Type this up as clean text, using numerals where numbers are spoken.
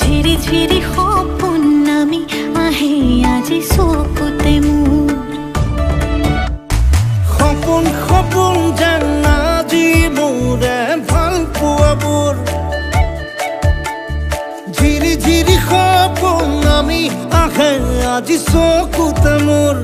ঝিৰি ঝিৰি সপোন নামি আহে আজি চকুতে মোৰ সপোন সপোন যেন আজি মোৰে ভাল পোৱাবোৰ ঝিৰি ঝিৰি সপোন নামি আহে আজি চকুতে মোৰ